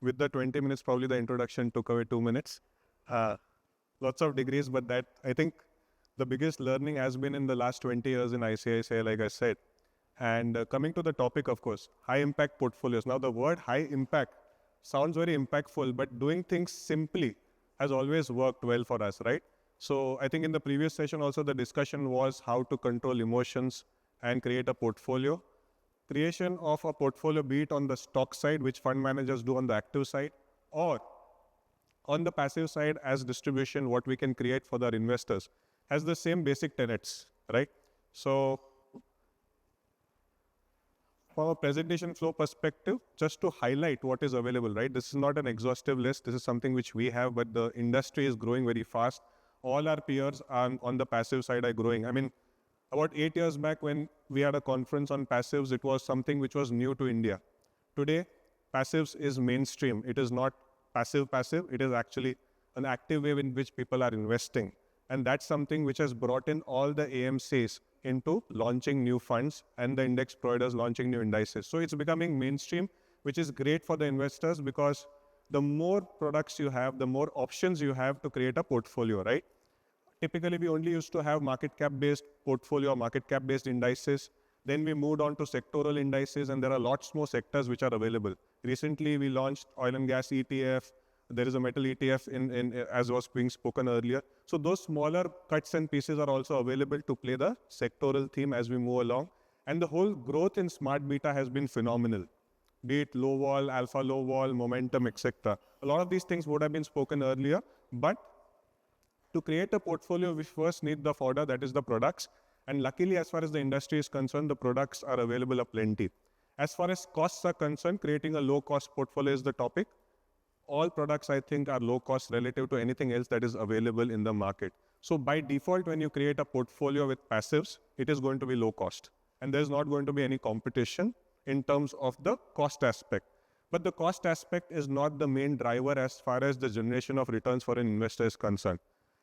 with the 20 minutes, probably the introduction took away 2 minutes. Lots of degrees, but that I think the biggest learning has been in the last 20 years in ICICI, like I said. And coming to the topic, of course, high impact portfolios. Now, the word high impact sounds very impactful, but doing things simply has always worked well for us, right? So I think in the previous session also the discussion was how to control emotions and create a portfolio. Creation of a portfolio, be it on the stock side, which fund managers do on the active side, or on the passive side as distribution, what we can create for our investors, has the same basic tenets, right? So from a presentation flow perspective, just to highlight what is available, right? This is not an exhaustive list. This is something which we have, but the industry is growing very fast. All our peers on the passive side are growing. I mean, about 8 years back when we had a conference on passives, it was something which was new to India. Today, passives is mainstream. It is not passive. It is actually an active way in which people are investing. And that's something which has brought in all the AMCs into launching new funds and the index providers launching new indices. So it's becoming mainstream, which is great for the investors because the more products you have, the more options you have to create a portfolio, right? Typically, we only used to have market cap-based portfolio, market cap-based indices. Then we moved on to sectoral indices, and there are lots more sectors which are available. Recently, we launched oil and gas ETF. There is a metal ETF as was being spoken earlier. So those smaller cuts and pieces are also available to play the sectoral theme as we move along. And the whole growth in smart beta has been phenomenal. Be it low vol, alpha low vol, momentum, etc. A lot of these things would have been spoken earlier, but to create a portfolio, we first need the fodder, that is the products. And luckily, as far as the industry is concerned, the products are available aplenty. As far as costs are concerned, creating a low-cost portfolio is the topic. All products, I think, are low cost relative to anything else that is available in the market. So by default, when you create a portfolio with passives, it is going to be low cost. And there's not going to be any competition in terms of the cost aspect. But the cost aspect is not the main driver as far as the generation of returns for an investor is concerned.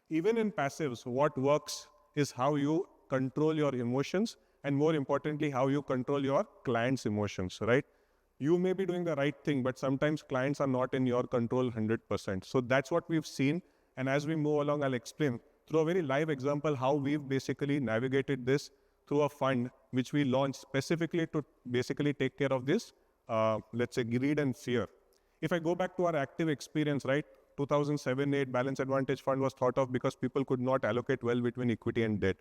Even in passives, what works is how you control your emotions and more importantly, how you control your clients' emotions, right? You may be doing the right thing, but sometimes clients are not in your control 100%. So that's what we've seen. And as we move along, I'll explain through a very live example how we've basically navigated this through a fund which we launched specifically to basically take care of this, let's say, greed and fear. If I go back to our active experience, right, 2007-8 Balance Advantage Fund was thought of because people could not allocate well between equity and debt,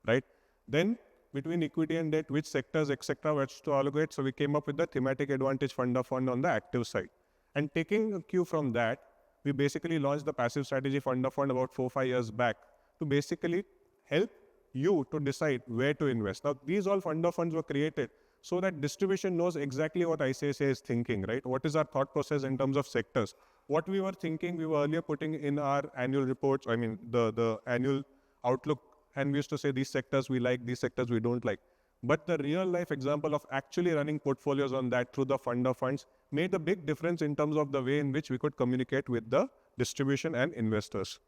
right? Then between equity and debt, which sectors, etc., were to allocate. So we came up with the Thematic Advantage Fund of Fund on the active side. And taking a cue from that, we basically launched the Passive Strategy Fund of Fund about 4-5 years back to basically help you to decide where to invest. Now, these all fund of funds were created so that distribution knows exactly what ICICI is thinking, right? What is our thought process in terms of sectors? What we were thinking, we were earlier putting in our annual reports, I mean, the annual outlook. And we used to say these sectors we like, these sectors we don't like. But the real life example of actually running portfolios on that through the fund of funds made a big difference in terms of the way in which we could communicate with the distribution and investors.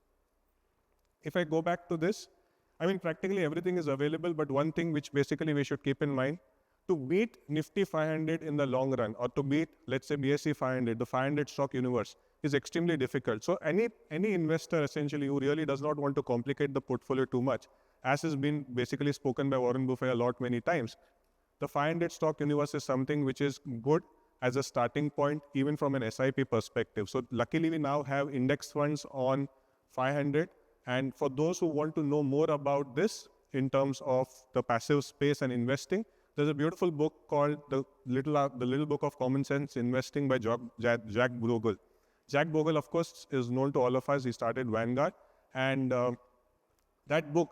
If I go back to this, I mean, practically everything is available, but one thing which basically we should keep in mind, to beat Nifty 500 in the long run, or to beat, let's say, BSE 500, the 500 stock universe, is extremely difficult. So any investor essentially who really does not want to complicate the portfolio too much, as has been basically spoken by Warren Buffett a lot many times, the 500 stock universe is something which is good as a starting point, even from an SIP perspective. So luckily we now have index funds on 500. And for those who want to know more about this in terms of the passive space and investing, there's a beautiful book called The Little Book of Common Sense Investing by Jack Bogle. Jack Bogle, of course, is known to all of us. He started Vanguard. And that book,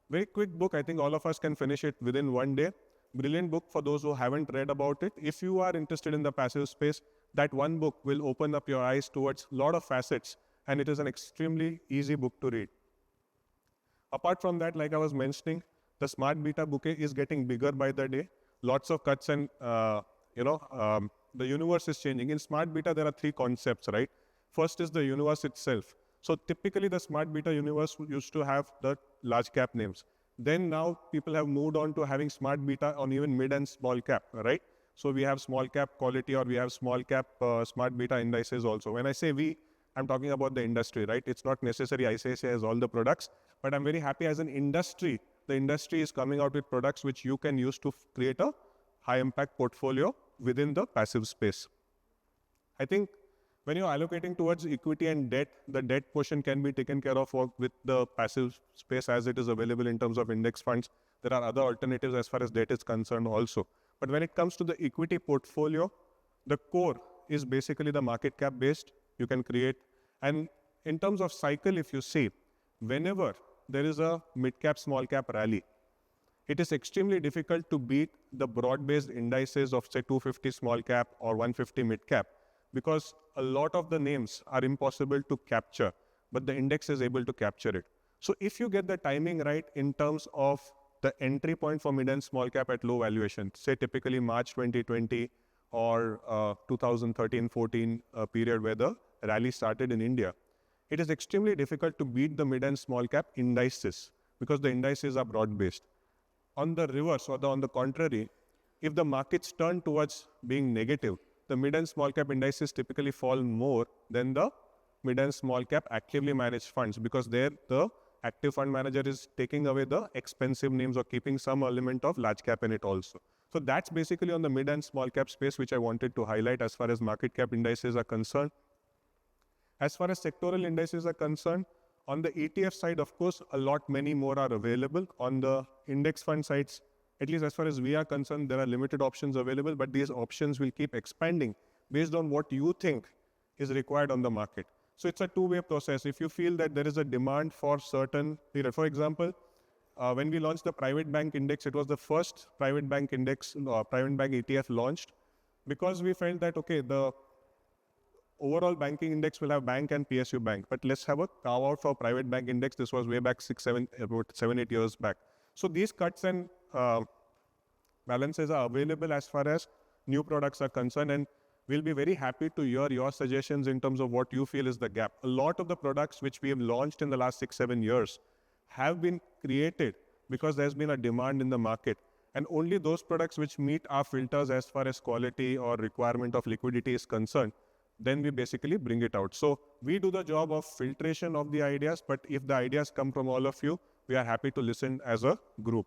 very quick book, I think all of us can finish it within one day. Brilliant book for those who haven't read about it. If you are interested in the passive space, that one book will open up your eyes towards a lot of facets. And it is an extremely easy book to read. Apart from that, like I was mentioning, the smart beta bouquet is getting bigger by the day. Lots of cuts and, the universe is changing. In smart beta, there are 3 concepts, right? First is the universe itself. So typically the smart beta universe used to have the large cap names. Then now people have moved on to having smart beta on even mid and small cap, right? So we have small cap quality or we have small cap smart beta indices also. When I say we, I'm talking about the industry, right? It's not necessary ICICI has all the products, but I'm very happy as an industry, the industry is coming out with products which you can use to create a high impact portfolio within the passive space. I think when you're allocating towards equity and debt, the debt portion can be taken care of with the passive space as it is available in terms of index funds. There are other alternatives as far as debt is concerned also. But when it comes to the equity portfolio, the core is basically the market cap based. You can create. And in terms of cycle, if you see, whenever there is a mid cap, small cap rally, it is extremely difficult to beat the broad-based indices of say 250 small cap or 150 mid cap, because a lot of the names are impossible to capture, but the index is able to capture it. So if you get the timing right in terms of the entry point for mid and small cap at low valuation, say typically March 2020 or 2013-14 period where the rally started in India, it is extremely difficult to beat the mid and small cap indices because the indices are broad-based. On the reverse or on the contrary, if the markets turn towards being negative, the mid and small cap indices typically fall more than the mid and small cap actively managed funds, because there the active fund manager is taking away the expensive names or keeping some element of large cap in it also. So that's basically on the mid and small cap space which I wanted to highlight as far as market cap indices are concerned. As far as sectoral indices are concerned, on the ETF side, of course, many more are available. On the index fund sides, at least as far as we are concerned, there are limited options available, but these options will keep expanding based on what you think is required on the market. So it's a two-way process. If you feel that there is a demand for certain period, for example, when we launched the private bank index, it was the first private bank index, private bank ETF launched, because we felt that, okay, the overall banking index will have bank and PSU bank, but let's have a carve out for private bank index. This was way back about 7-8 years back. So these cuts and balances are available as far as new products are concerned, and we'll be very happy to hear your suggestions in terms of what you feel is the gap. A lot of the products which we have launched in the last 6-7 years have been created because there's been a demand in the market, and only those products which meet our filters as far as quality or requirement of liquidity is concerned, then we basically bring it out. So we do the job of filtration of the ideas, but if the ideas come from all of you, we are happy to listen as a group.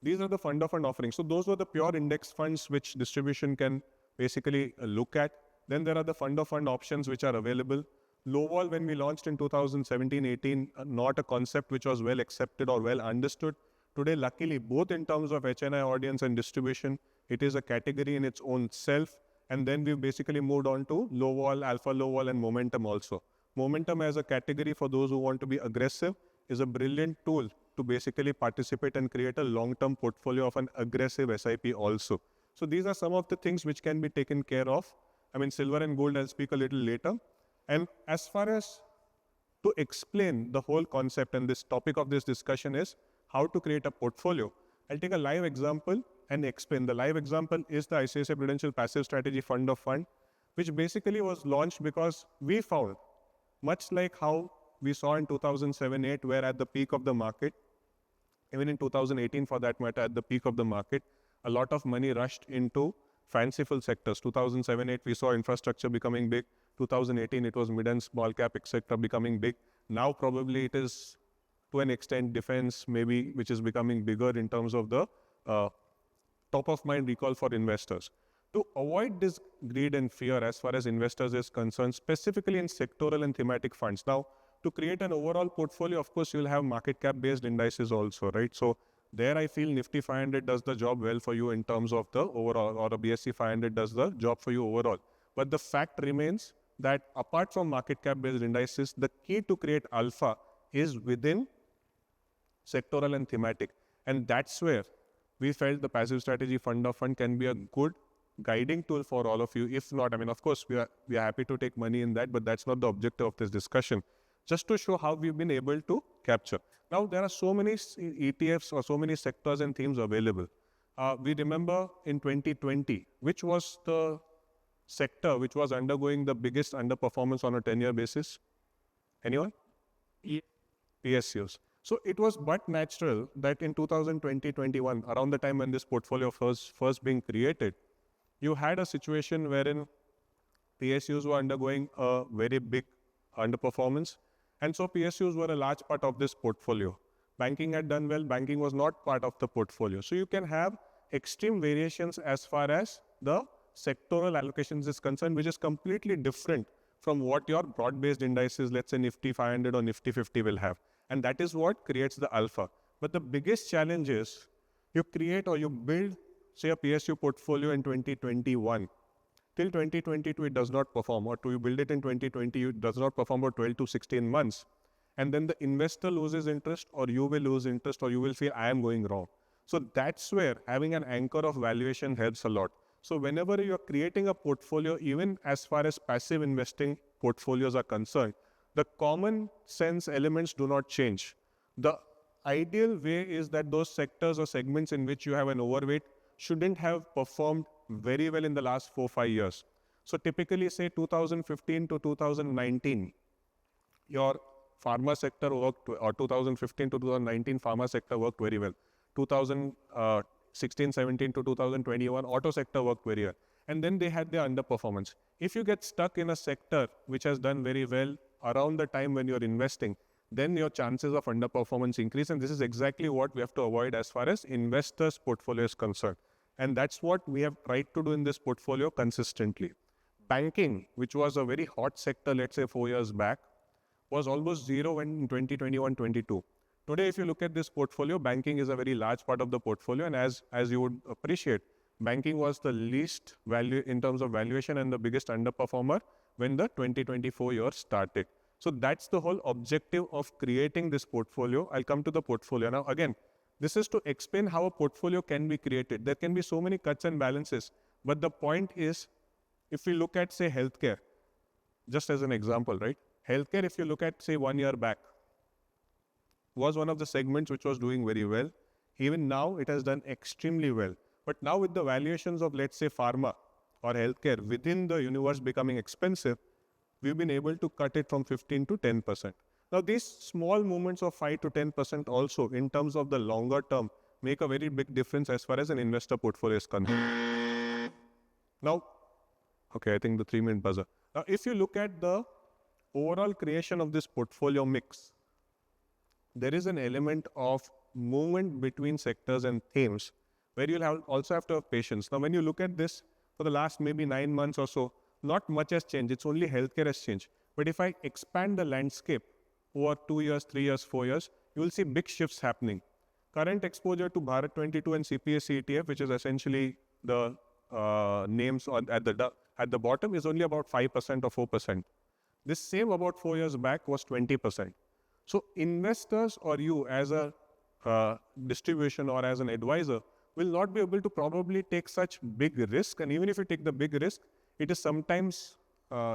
These are the fund of fund offerings. So those were the pure index funds which distribution can basically look at. Then there are the fund of fund options which are available. Low vol, when we launched in 2017-18, not a concept which was well accepted or well understood. Today, luckily, both in terms of HNI audience and distribution, it is a category in its own self. And then we've basically moved on to low vol, alpha low vol, and momentum also. Momentum as a category for those who want to be aggressive is a brilliant tool to basically participate and create a long-term portfolio of an aggressive SIP also. So these are some of the things which can be taken care of. I mean, silver and gold, I'll speak a little later. And as far as to explain the whole concept, and this topic of this discussion is how to create a portfolio, I'll take a live example and explain. The live example is the ICICI Prudential Passive Strategy Fund of Fund, which basically was launched because we found, much like how we saw in 2007-8, where at the peak of the market, even in 2018 for that matter, at the peak of the market, a lot of money rushed into fanciful sectors. 2007-8, we saw infrastructure becoming big. 2018, it was mid and small cap, etc., becoming big. Now probably it is, to an extent, defense maybe, which is becoming bigger in terms of the top of mind recall for investors. To avoid this greed and fear as far as investors is concerned, specifically in sectoral and thematic funds. Now, to create an overall portfolio, of course, you'll have market cap based indices also, right? So there I feel Nifty 500 does the job well for you in terms of the overall, or a BSE 500 does the job for you overall. But the fact remains that apart from market cap based indices, the key to create alpha is within sectoral and thematic. And that's where we felt the passive strategy fund of fund can be a good guiding tool for all of you. If not, I mean, of course, we are happy to take money in that, but that's not the objective of this discussion. Just to show how we've been able to capture. Now, there are so many ETFs or so many sectors and themes available. We remember in 2020, which was the sector which was undergoing the biggest underperformance on a 10-year basis? Anyone? PSUs. So it was but natural that in 2020-21, around the time when this portfolio first being created, you had a situation wherein PSUs were undergoing a very big underperformance. And so PSUs were a large part of this portfolio. Banking had done well, banking was not part of the portfolio. So you can have extreme variations as far as the sectoral allocations is concerned, which is completely different from what your broad-based indices, let's say Nifty 500 or Nifty 50 will have. And that is what creates the alpha. But the biggest challenge is you create or you build, say, a PSU portfolio in 2021. Till 2022, it does not perform, or to you build it in 2020, it does not perform for 12 to 16 months. And then the investor loses interest, or you will lose interest, or you will feel, I am going wrong. So that's where having an anchor of valuation helps a lot. So whenever you're creating a portfolio, even as far as passive investing portfolios are concerned, the common sense elements do not change. The ideal way is that those sectors or segments in which you have an overweight shouldn't have performed very well in the last 4-5 years. So typically say 2015 to 2019, your pharma sector worked, or 2015 to 2019 pharma sector worked very well. 2016-17 to 2021 auto sector worked very well. And then they had their underperformance. If you get stuck in a sector which has done very well around the time when you're investing, then your chances of underperformance increase. And this is exactly what we have to avoid as far as investors' portfolio is concerned. And that's what we have tried to do in this portfolio consistently. Banking, which was a very hot sector, let's say 4 years back, was almost zero in 2021-22. Today, if you look at this portfolio, banking is a very large part of the portfolio. And as you would appreciate, banking was the least value in terms of valuation and the biggest underperformer when the 2024 year started. So that's the whole objective of creating this portfolio. I'll come to the portfolio. Now, again, this is to explain how a portfolio can be created. There can be so many cuts and balances. But the point is, if we look at, say, healthcare, just as an example, right? Healthcare, if you look at, say, 1 year back, was one of the segments which was doing very well. Even now, it has done extremely well. But now with the valuations of, let's say, pharma or healthcare within the universe becoming expensive, we've been able to cut it from 15 to 10%. Now, these small movements of 5 to 10% also, in terms of the longer term, make a very big difference as far as an investor portfolio is concerned. Now, okay, I think the 3-minute buzzer. Now, if you look at the overall creation of this portfolio mix, there is an element of movement between sectors and themes where you'll also have to have patience. Now, when you look at this for the last maybe 9 months or so, not much has changed. It's only healthcare has changed. But if I expand the landscape over 2 years, 3 years, 4 years, you will see big shifts happening. Current exposure to Bharat 22 and CPSE ETF, which is essentially the names at the bottom, is only about 5% or 4%. This same about 4 years back was 20%. So investors or you as a distribution or as an advisor will not be able to probably take such big risk. And even if you take the big risk, it is sometimes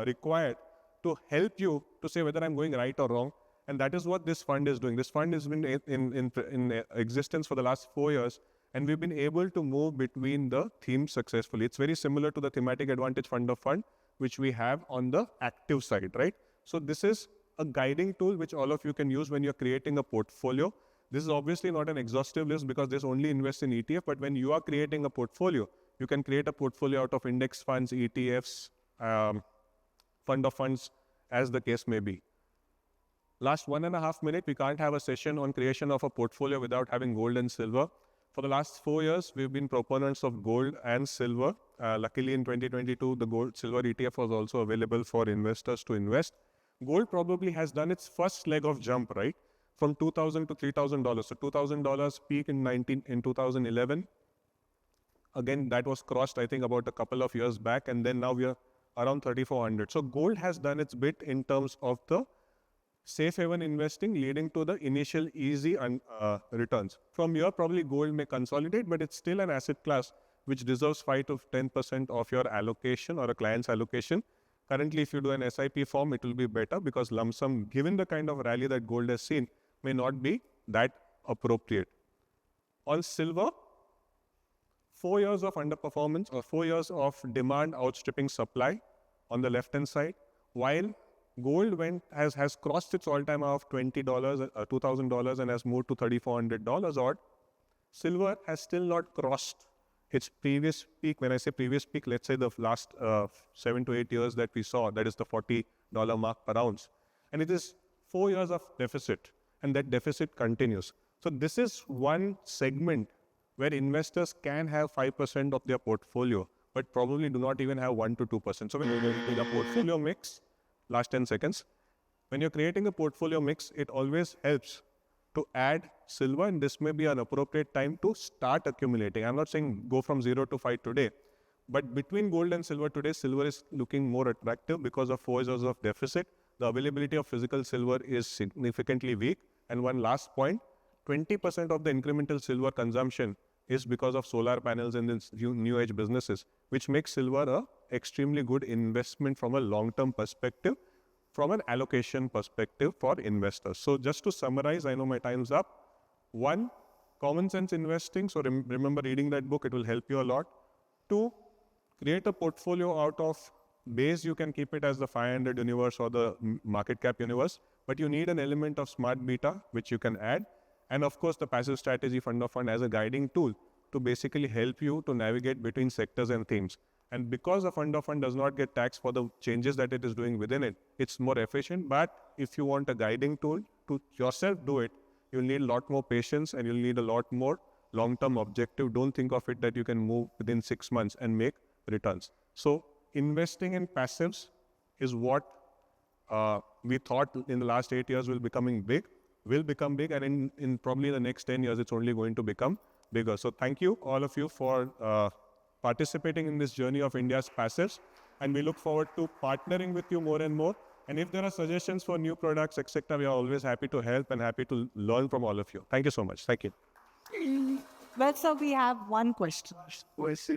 required to help you to say whether I'm going right or wrong. And that is what this fund is doing. This fund has been in existence for the last 4 years, and we've been able to move between the themes successfully. It's very similar to the thematic advantage fund of fund, which we have on the active side, right? So this is a guiding tool which all of you can use when you're creating a portfolio. This is obviously not an exhaustive list because this only invests in ETF, but when you are creating a portfolio, you can create a portfolio out of index funds, ETFs, fund of funds, as the case may be. Last 1.5 minutes, we can't have a session on creation of a portfolio without having gold and silver. For the last 4 years, we've been proponents of gold and silver. Luckily, in 2022, the gold-silver ETF was also available for investors to invest. Gold probably has done its first leg of jump, right? From $2,000 to $3,000. So $2,000 peak in 2011. Again, that was crossed, I think, about a couple of years back. And then now we are around 3,400. So gold has done its bit in terms of the safe haven investing, leading to the initial easy returns. From here, probably gold may consolidate, but it's still an asset class which deserves 5 to 10% of your allocation or a client's allocation. Currently, if you do an SIP form, it will be better because lump sum, given the kind of rally that gold has seen, may not be that appropriate. On silver, 4 years of underperformance or 4 years of demand outstripping supply on the left-hand side, while Gold has crossed its all-time high of $20, $2,000 and has moved to $3,400 odd. Silver has still not crossed its previous peak. When I say previous peak, let's say the last 7 to 8 years that we saw, that is the $40 mark per ounce. And it is 4 years of deficit, and that deficit continues. So this is one segment where investors can have 5% of their portfolio, but probably do not even have 1 to 2%. So when you do the portfolio mix, last 10 seconds, when you're creating a portfolio mix, it always helps to add silver, and this may be an appropriate time to start accumulating. I'm not saying go from 0 to 5 today, but between gold and silver today, silver is looking more attractive because of 4 years of deficit. The availability of physical silver is significantly weak. And one last point, 20% of the incremental silver consumption is because of solar panels and these new age businesses, which makes silver a extremely good investment from a long-term perspective, from an allocation perspective for investors. So just to summarize, I know my time's up. 1, common sense investing. So remember reading that book, it will help you a lot. 2, create a portfolio out of base. You can keep it as the 500 universe or the market cap universe, but you need an element of smart beta, which you can add. And of course, the passive strategy fund of fund as a guiding tool to basically help you to navigate between sectors and themes. And because the fund of fund does not get taxed for the changes that it is doing within it, it's more efficient. But if you want a guiding tool to yourself do it, you'll need a lot more patience and you'll need a lot more long-term objective. Don't think of it that you can move within 6 months and make returns. So investing in passives is what we thought in the last 8 years will become big, and in probably the next 10 years, it's only going to become bigger. So thank you, all of you, for participating in this journey of India's passives, and we look forward to partnering with you more and more. And if there are suggestions for new products, etc., we are always happy to help and happy to learn from all of you. Thank you so much. Thank you. Well, sir, we have one question.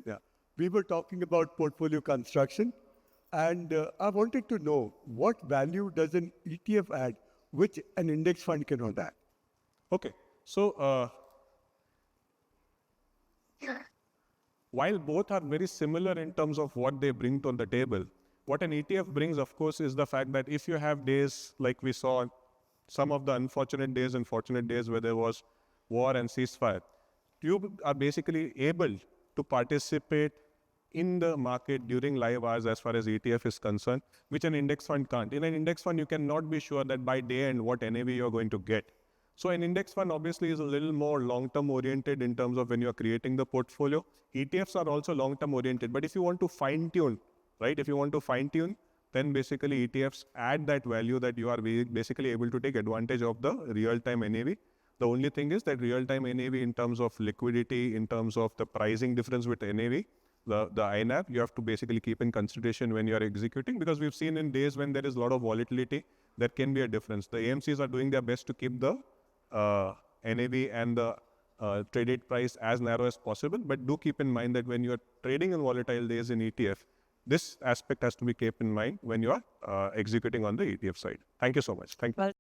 Yeah. We were talking about portfolio construction, and I wanted to know what value does an ETF add, which an index fund cannot add? Okay. So while both are very similar in terms of what they bring to the table, what an ETF brings, of course, is the fact that if you have days like we saw, some of the unfortunate days and fortunate days where there was war and ceasefire, you are basically able to participate in the market during live hours as far as ETF is concerned, which an index fund can't. In an index fund, you cannot be sure that by day end what NAV you're going to get. So an index fund obviously is a little more long-term oriented in terms of when you're creating the portfolio. ETFs are also long-term oriented, but if you want to fine-tune, right? If you want to fine-tune, then basically ETFs add that value that you are basically able to take advantage of the real-time NAV. The only thing is that real-time NAV in terms of liquidity, in terms of the pricing difference with NAV, the INAV, you have to basically keep in consideration when you are executing, because we've seen in days when there is a lot of volatility, there can be a difference. The AMCs are doing their best to keep the NAV and the traded price as narrow as possible, but do keep in mind that when you are trading in volatile days in ETF, this aspect has to be kept in mind when you are executing on the ETF side. Thank you so much. Thank you. Well,